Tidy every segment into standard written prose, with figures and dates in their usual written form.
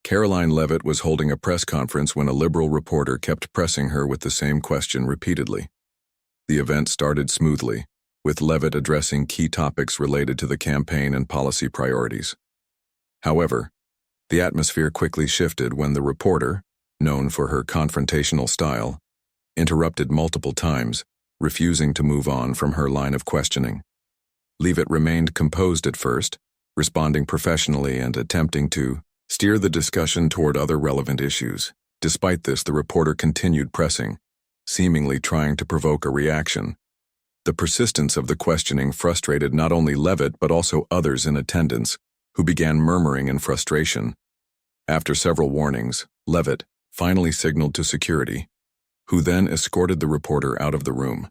Karoline Leavitt was holding a press conference when a liberal reporter kept pressing her with the same question repeatedly. The event started smoothly, with Leavitt addressing key topics related to the campaign and policy priorities. However, the atmosphere quickly shifted when the reporter, known for her confrontational style, interrupted multiple times, refusing to move on from her line of questioning. Leavitt remained composed at first, responding professionally and attempting to steer the discussion toward other relevant issues. Despite this, the reporter continued pressing, seemingly trying to provoke a reaction. The persistence of the questioning frustrated not only Leavitt but also others in attendance, who began murmuring in frustration. After several warnings, Leavitt finally signaled to security, who then escorted the reporter out of the room.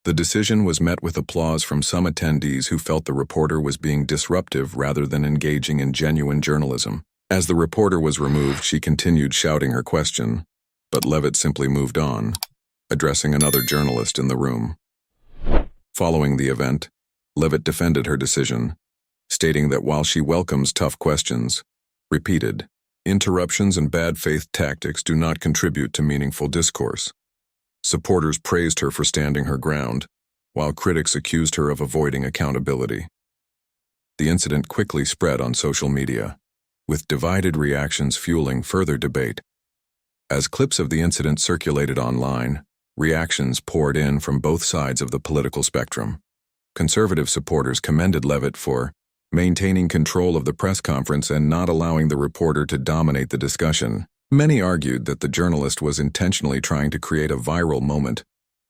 The decision was met with applause from some attendees who felt the reporter was being disruptive rather than engaging in genuine journalism. As the reporter was removed, she continued shouting her question, but Leavitt simply moved on, addressing another journalist in the room. Following the event, Leavitt defended her decision, stating that while she welcomes tough questions, repeated interruptions and bad faith tactics do not contribute to meaningful discourse. Supporters praised her for standing her ground, while critics accused her of avoiding accountability. The incident quickly spread on social media, with divided reactions fueling further debate. As clips of the incident circulated online, reactions poured in from both sides of the political spectrum. Conservative supporters commended Leavitt for maintaining control of the press conference and not allowing the reporter to dominate the discussion. Many argued that the journalist was intentionally trying to create a viral moment,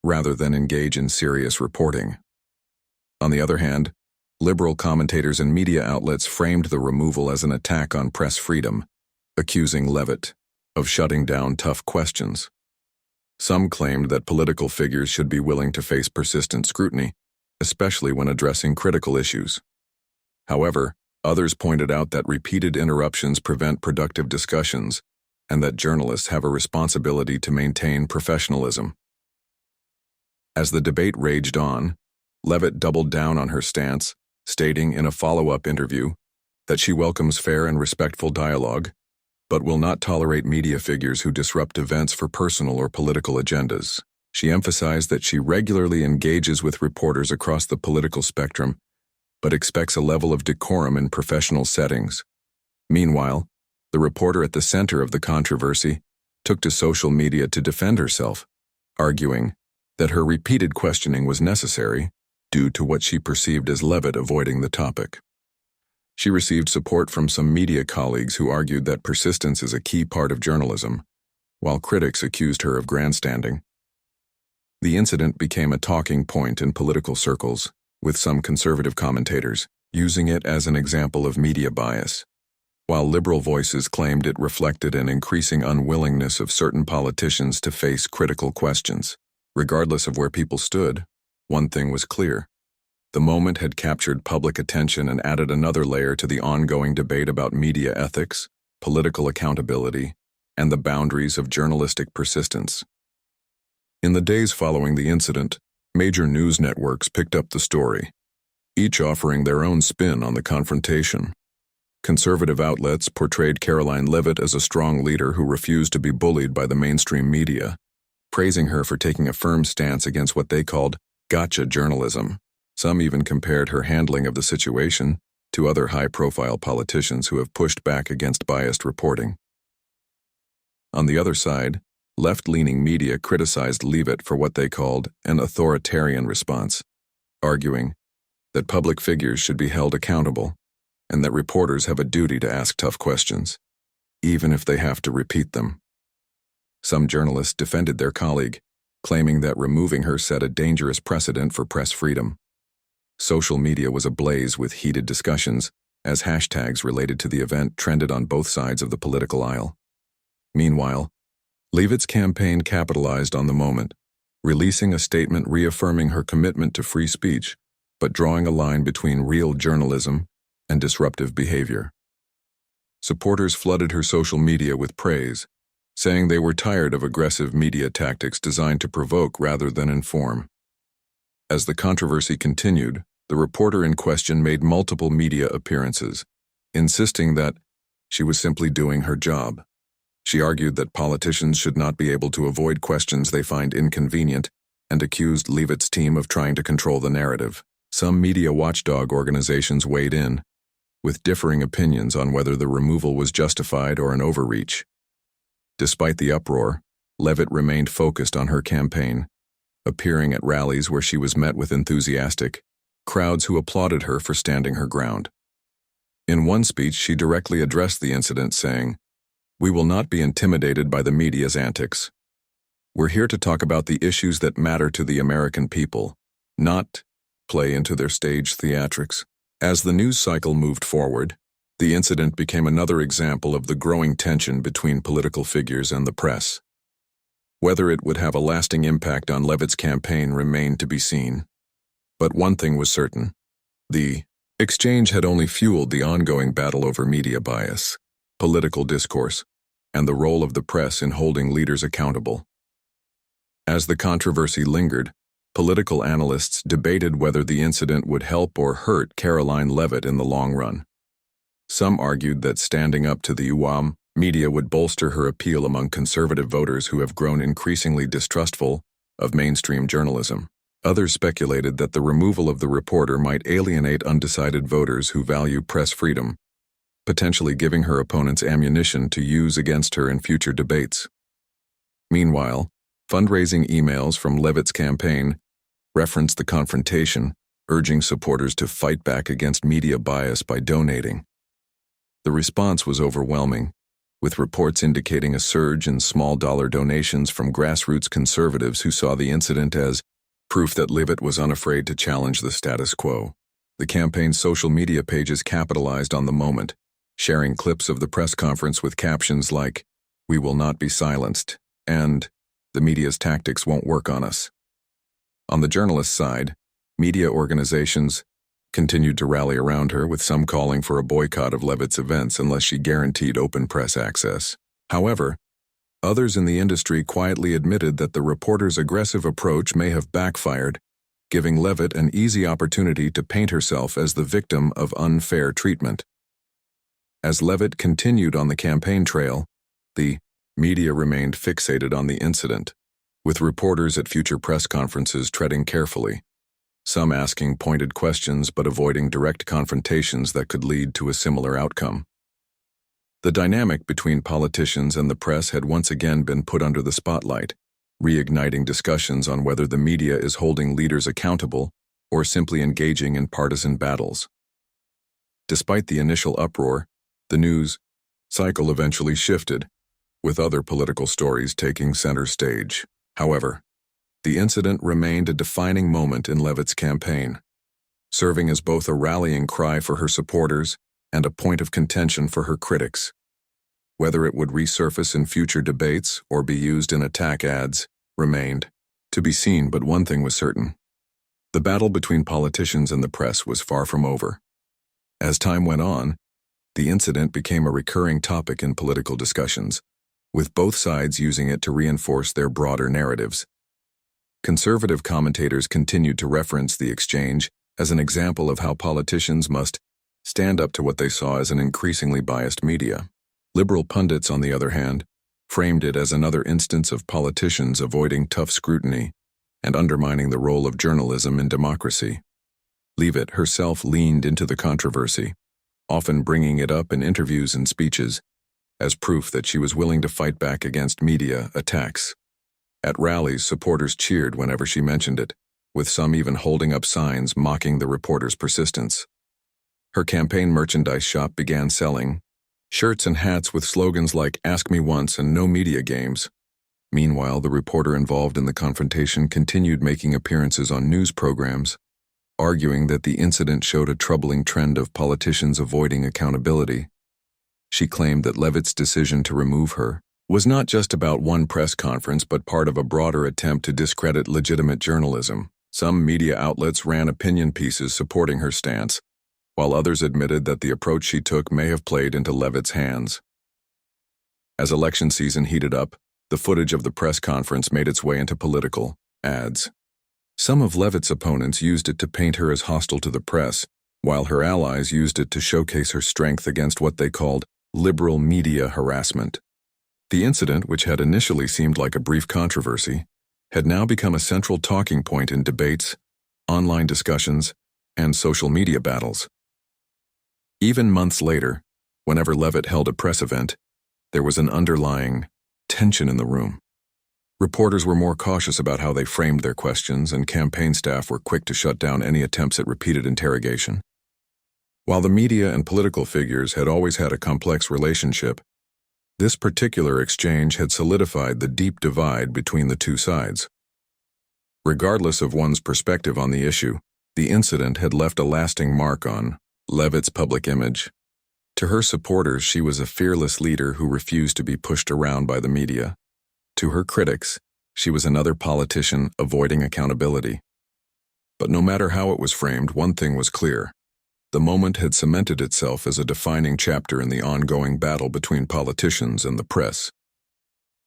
rather than engage in serious reporting. On the other hand, liberal commentators and media outlets framed the removal as an attack on press freedom, accusing Leavitt of shutting down tough questions. Some claimed that political figures should be willing to face persistent scrutiny, especially when addressing critical issues. However, others pointed out that repeated interruptions prevent productive discussions, and that journalists have a responsibility to maintain professionalism. As the debate raged on, Leavitt doubled down on her stance, stating in a follow-up interview that she welcomes fair and respectful dialogue, but will not tolerate media figures who disrupt events for personal or political agendas. She emphasized that she regularly engages with reporters across the political spectrum, but expects a level of decorum in professional settings. Meanwhile, the reporter at the center of the controversy took to social media to defend herself, arguing that her repeated questioning was necessary due to what she perceived as Leavitt avoiding the topic. She received support from some media colleagues who argued that persistence is a key part of journalism, while critics accused her of grandstanding. The incident became a talking point in political circles, with some conservative commentators using it as an example of media bias, while liberal voices claimed it reflected an increasing unwillingness of certain politicians to face critical questions. Regardless of where people stood, one thing was clear. The moment had captured public attention and added another layer to the ongoing debate about media ethics, political accountability, and the boundaries of journalistic persistence. In the days following the incident, major news networks picked up the story, each offering their own spin on the confrontation. Conservative outlets portrayed Karoline Leavitt as a strong leader who refused to be bullied by the mainstream media, praising her for taking a firm stance against what they called gotcha journalism. Some even compared her handling of the situation to other high-profile politicians who have pushed back against biased reporting. On the other side, left-leaning media criticized Leavitt for what they called an authoritarian response, arguing that public figures should be held accountable and that reporters have a duty to ask tough questions, even if they have to repeat them. Some journalists defended their colleague, claiming that removing her set a dangerous precedent for press freedom. Social media was ablaze with heated discussions, as hashtags related to the event trended on both sides of the political aisle. Meanwhile, Leavitt's campaign capitalized on the moment, releasing a statement reaffirming her commitment to free speech, but drawing a line between real journalism and disruptive behavior. Supporters flooded her social media with praise, saying they were tired of aggressive media tactics designed to provoke rather than inform. As the controversy continued, the reporter in question made multiple media appearances, insisting that She was simply doing her job. She argued that politicians should not be able to avoid questions they find inconvenient and accused Leavitt's team of trying to control the narrative. Some media watchdog organizations weighed in, with differing opinions on whether the removal was justified or an overreach. Despite the uproar, Leavitt remained focused on her campaign, appearing at rallies where she was met with enthusiastic crowds who applauded her for standing her ground. In one speech, she directly addressed the incident, saying, "We will not be intimidated by the media's antics. We're here to talk about the issues that matter to the American people, not play into their stage theatrics." As the news cycle moved forward, the incident became another example of the growing tension between political figures and the press. Whether it would have a lasting impact on Leavitt's campaign remained to be seen. But one thing was certain: the exchange had only fueled the ongoing battle over media bias, political discourse, and the role of the press in holding leaders accountable. As the controversy lingered, political analysts debated whether the incident would help or hurt Karoline Leavitt in the long run. Some argued that standing up to the UAM media would bolster her appeal among conservative voters who have grown increasingly distrustful of mainstream journalism. Others speculated that the removal of the reporter might alienate undecided voters who value press freedom, potentially giving her opponents ammunition to use against her in future debates. Meanwhile, fundraising emails from Leavitt's campaign referenced the confrontation, urging supporters to fight back against media bias by donating. The response was overwhelming, with reports indicating a surge in small-dollar donations from grassroots conservatives who saw the incident as proof that Leavitt was unafraid to challenge the status quo. The campaign's social media pages capitalized on the moment, sharing clips of the press conference with captions like, "We will not be silenced," and "The media's tactics won't work on us." On the journalist side, media organizations continued to rally around her, with some calling for a boycott of Leavitt's events unless she guaranteed open press access. However, others in the industry quietly admitted that the reporter's aggressive approach may have backfired, giving Leavitt an easy opportunity to paint herself as the victim of unfair treatment. As Leavitt continued on the campaign trail, the media remained fixated on the incident, with reporters at future press conferences treading carefully, some asking pointed questions but avoiding direct confrontations that could lead to a similar outcome. The dynamic between politicians and the press had once again been put under the spotlight, reigniting discussions on whether the media is holding leaders accountable or simply engaging in partisan battles. Despite the initial uproar, the news cycle eventually shifted, with other political stories taking center stage. However, the incident remained a defining moment in Leavitt's campaign, serving as both a rallying cry for her supporters and a point of contention for her critics. Whether it would resurface in future debates or be used in attack ads remained to be seen, but one thing was certain: the battle between politicians and the press was far from over. As time went on, the incident became a recurring topic in political discussions, with both sides using it to reinforce their broader narratives. Conservative commentators continued to reference the exchange as an example of how politicians must stand up to what they saw as an increasingly biased media. Liberal pundits, on the other hand, framed it as another instance of politicians avoiding tough scrutiny and undermining the role of journalism in democracy. Leavitt herself leaned into the controversy, often bringing it up in interviews and speeches, as proof that she was willing to fight back against media attacks. At rallies, supporters cheered whenever she mentioned it, with some even holding up signs mocking the reporter's persistence. Her campaign merchandise shop began selling shirts and hats with slogans like "Ask Me Once" and "No Media Games." Meanwhile, the reporter involved in the confrontation continued making appearances on news programs, arguing that the incident showed a troubling trend of politicians avoiding accountability. She claimed that Leavitt's decision to remove her was not just about one press conference but part of a broader attempt to discredit legitimate journalism. Some media outlets ran opinion pieces supporting her stance, while others admitted that the approach she took may have played into Leavitt's hands. As election season heated up, the footage of the press conference made its way into political ads. Some of Leavitt's opponents used it to paint her as hostile to the press, while her allies used it to showcase her strength against what they called liberal media harassment. The incident, which had initially seemed like a brief controversy, had now become a central talking point in debates, online discussions, and social media battles. Even months later, whenever Leavitt held a press event, there was an underlying tension in the room. Reporters were more cautious about how they framed their questions, and campaign staff were quick to shut down any attempts at repeated interrogation. While the media and political figures had always had a complex relationship, this particular exchange had solidified the deep divide between the two sides. Regardless of one's perspective on the issue, the incident had left a lasting mark on Leavitt's public image. To her supporters, she was a fearless leader who refused to be pushed around by the media. To her critics, she was another politician avoiding accountability. But no matter how it was framed, one thing was clear. The moment had cemented itself as a defining chapter in the ongoing battle between politicians and the press.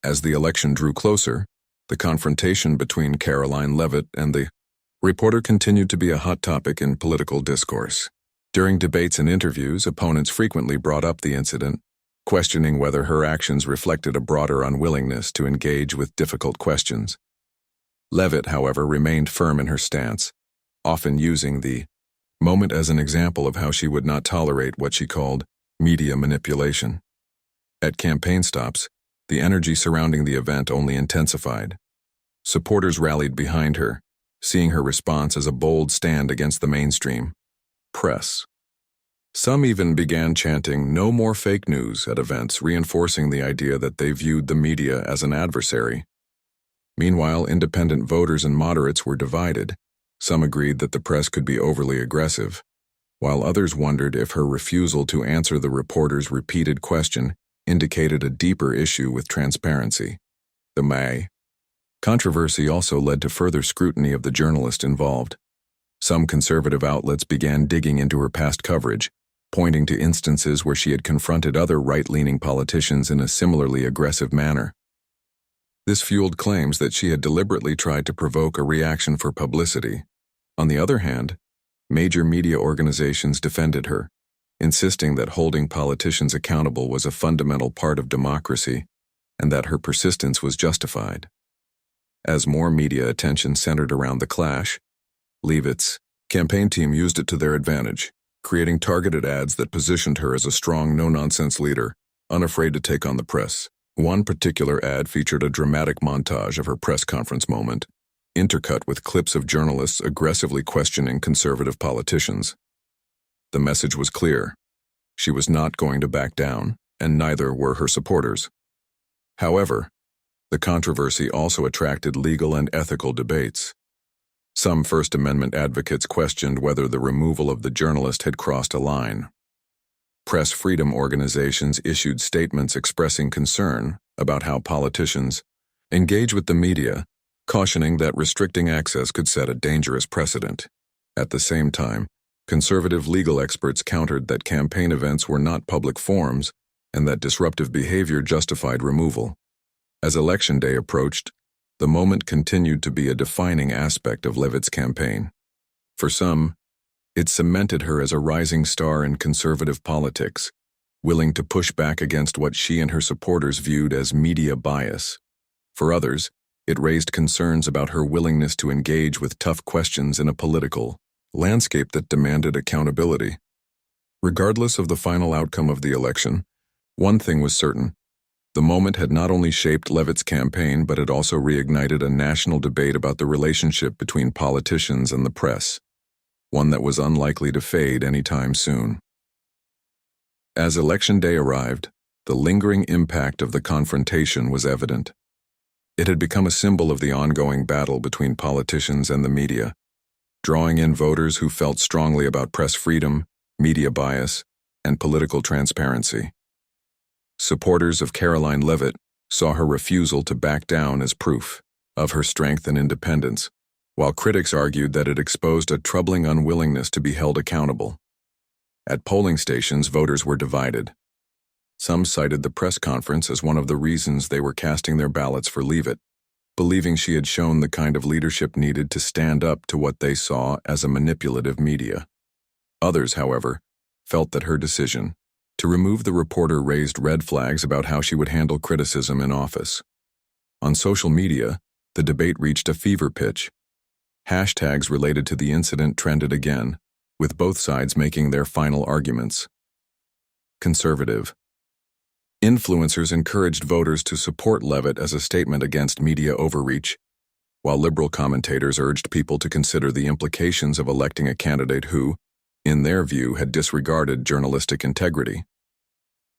As the election drew closer, the confrontation between Karoline Leavitt and the reporter continued to be a hot topic in political discourse. During debates and interviews, opponents frequently brought up the incident, questioning whether her actions reflected a broader unwillingness to engage with difficult questions. Leavitt, however, remained firm in her stance, often using the moment as an example of how she would not tolerate what she called media manipulation. At campaign stops, the energy surrounding the event only intensified. Supporters rallied behind her, seeing her response as a bold stand against the mainstream press. Some even began chanting "No more fake news" at events, reinforcing the idea that they viewed the media as an adversary. Meanwhile, independent voters and moderates were divided. Some agreed that the press could be overly aggressive, while others wondered if her refusal to answer the reporter's repeated question indicated a deeper issue with transparency. The May controversy also led to further scrutiny of the journalist involved. Some conservative outlets began digging into her past coverage, pointing to instances where she had confronted other right-leaning politicians in a similarly aggressive manner. This fueled claims that she had deliberately tried to provoke a reaction for publicity. On the other hand, major media organizations defended her, insisting that holding politicians accountable was a fundamental part of democracy and that her persistence was justified. As more media attention centered around the clash, Leavitt's campaign team used it to their advantage, creating targeted ads that positioned her as a strong, no-nonsense leader, unafraid to take on the press. One particular ad featured a dramatic montage of her press conference moment, intercut with clips of journalists aggressively questioning conservative politicians. The message was clear. She was not going to back down, and neither were her supporters. However, the controversy also attracted legal and ethical debates. Some First Amendment advocates questioned whether the removal of the journalist had crossed a line. Press freedom organizations issued statements expressing concern about how politicians engage with the media, cautioning that restricting access could set a dangerous precedent. At the same time, conservative legal experts countered that campaign events were not public forums and that disruptive behavior justified removal. As Election Day approached, the moment continued to be a defining aspect of Leavitt's campaign. For some, it cemented her as a rising star in conservative politics, willing to push back against what she and her supporters viewed as media bias. For others, it raised concerns about her willingness to engage with tough questions in a political landscape that demanded accountability. Regardless of the final outcome of the election, one thing was certain. The moment had not only shaped Leavitt's campaign, but it also reignited a national debate about the relationship between politicians and the press, one that was unlikely to fade anytime soon. As Election Day arrived, the lingering impact of the confrontation was evident. It had become a symbol of the ongoing battle between politicians and the media, drawing in voters who felt strongly about press freedom, media bias, and political transparency. Supporters of Karoline Leavitt saw her refusal to back down as proof of her strength and independence, while critics argued that it exposed a troubling unwillingness to be held accountable. At polling stations, voters were divided. Some cited the press conference as one of the reasons they were casting their ballots for Leavitt, believing she had shown the kind of leadership needed to stand up to what they saw as a manipulative media. Others, however, felt that her decision, To remove the reporter raised red flags about how she would handle criticism in office. On social media, the debate reached a fever pitch. Hashtags related to the incident trended again, with both sides making their final arguments. Conservative. Influencers encouraged voters to support Leavitt as a statement against media overreach, while liberal commentators urged people to consider the implications of electing a candidate who, in their view, had disregarded journalistic integrity.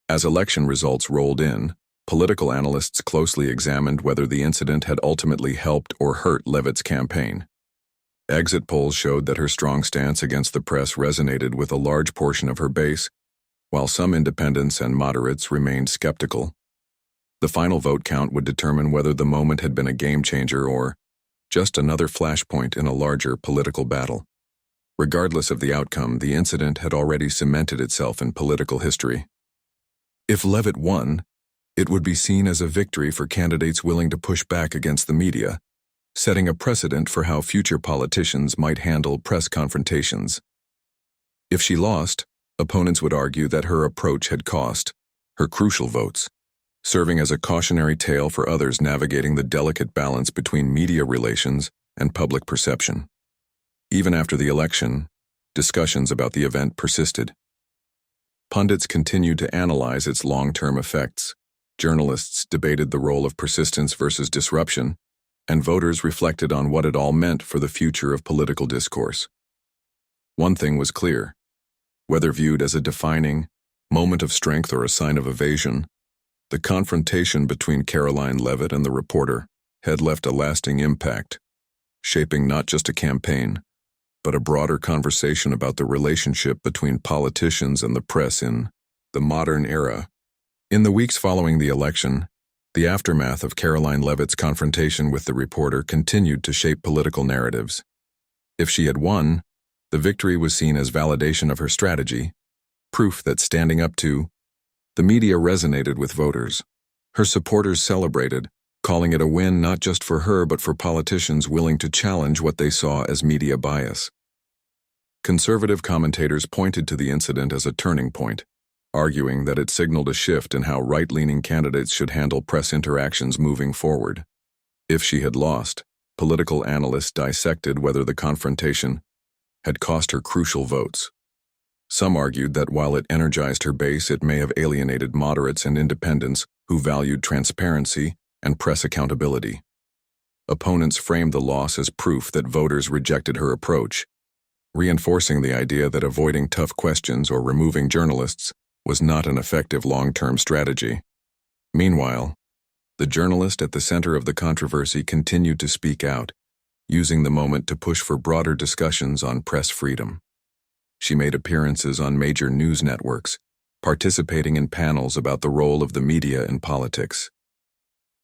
As election results rolled in, political analysts closely examined whether the incident had ultimately helped or hurt Leavitt's campaign. Exit polls showed that her strong stance against the press resonated with a large portion of her base, while some independents and moderates remained skeptical. The final vote count would determine whether the moment had been a game-changer or just another flashpoint in a larger political battle. Regardless of the outcome, the incident had already cemented itself in political history. If Leavitt won, it would be seen as a victory for candidates willing to push back against the media, setting a precedent for how future politicians might handle press confrontations. If she lost, opponents would argue that her approach had cost her crucial votes, serving as a cautionary tale for others navigating the delicate balance between media relations and public perception. Even after the election, discussions about the event persisted. Pundits continued to analyze its long-term effects. Journalists debated the role of persistence versus disruption, and voters reflected on what it all meant for the future of political discourse. One thing was clear. Whether viewed as a defining moment of strength or a sign of evasion, the confrontation between Karoline Leavitt and the reporter had left a lasting impact, shaping not just a campaign, but a broader conversation about the relationship between politicians and the press in the modern era. In the weeks following the election, the aftermath of Karoline Leavitt's confrontation with the reporter continued to shape political narratives. If she had won, the victory was seen as validation of her strategy, proof that standing up to the media resonated with voters. Her supporters celebrated, calling it a win not just for her but for politicians willing to challenge what they saw as media bias. Conservative commentators pointed to the incident as a turning point, arguing that it signaled a shift in how right-leaning candidates should handle press interactions moving forward. If she had lost, political analysts dissected whether the confrontation had cost her crucial votes. Some argued that while it energized her base, it may have alienated moderates and independents who valued transparency and press accountability. Opponents framed the loss as proof that voters rejected her approach, reinforcing the idea that avoiding tough questions or removing journalists was not an effective long-term strategy. Meanwhile, the journalist at the center of the controversy continued to speak out, using the moment to push for broader discussions on press freedom. She made appearances on major news networks, participating in panels about the role of the media in politics.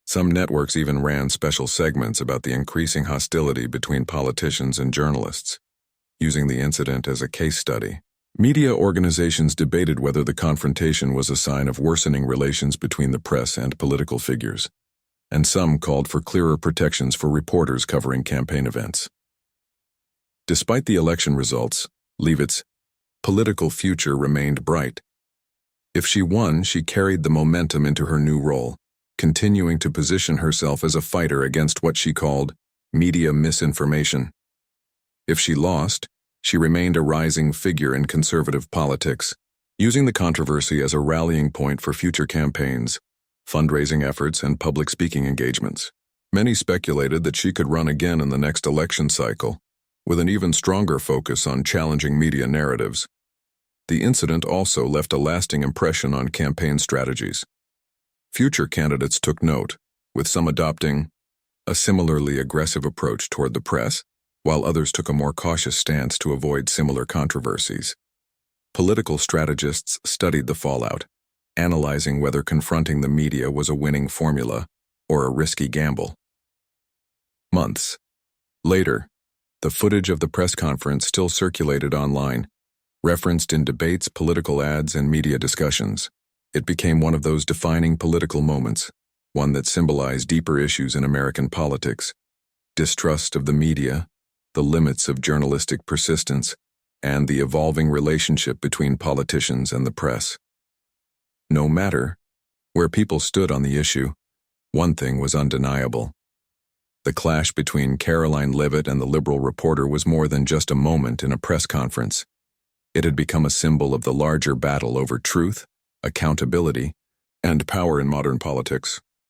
Some networks even ran special segments about the increasing hostility between politicians and journalists, using the incident as a case study. Media organizations debated whether the confrontation was a sign of worsening relations between the press and political figures, and some called for clearer protections for reporters covering campaign events. Despite the election results, Leavitt's political future remained bright. If she won, she carried the momentum into her new role, continuing to position herself as a fighter against what she called media misinformation. If she lost, she remained a rising figure in conservative politics, using the controversy as a rallying point for future campaigns, fundraising efforts, and public speaking engagements. Many speculated that she could run again in the next election cycle, with an even stronger focus on challenging media narratives. The incident also left a lasting impression on campaign strategies. Future candidates took note, with some adopting a similarly aggressive approach toward the press, while others took a more cautious stance to avoid similar controversies. Political strategists studied the fallout, analyzing whether confronting the media was a winning formula or a risky gamble. Months later, the footage of the press conference still circulated online, referenced in debates, political ads, and media discussions. It became one of those defining political moments, one that symbolized deeper issues in American politics: distrust of the media, the limits of journalistic persistence, and the evolving relationship between politicians and the press. No matter where people stood on the issue, one thing was undeniable. The clash between Karoline Leavitt and the liberal reporter was more than just a moment in a press conference. It had become a symbol of the larger battle over truth, accountability, and power in modern politics.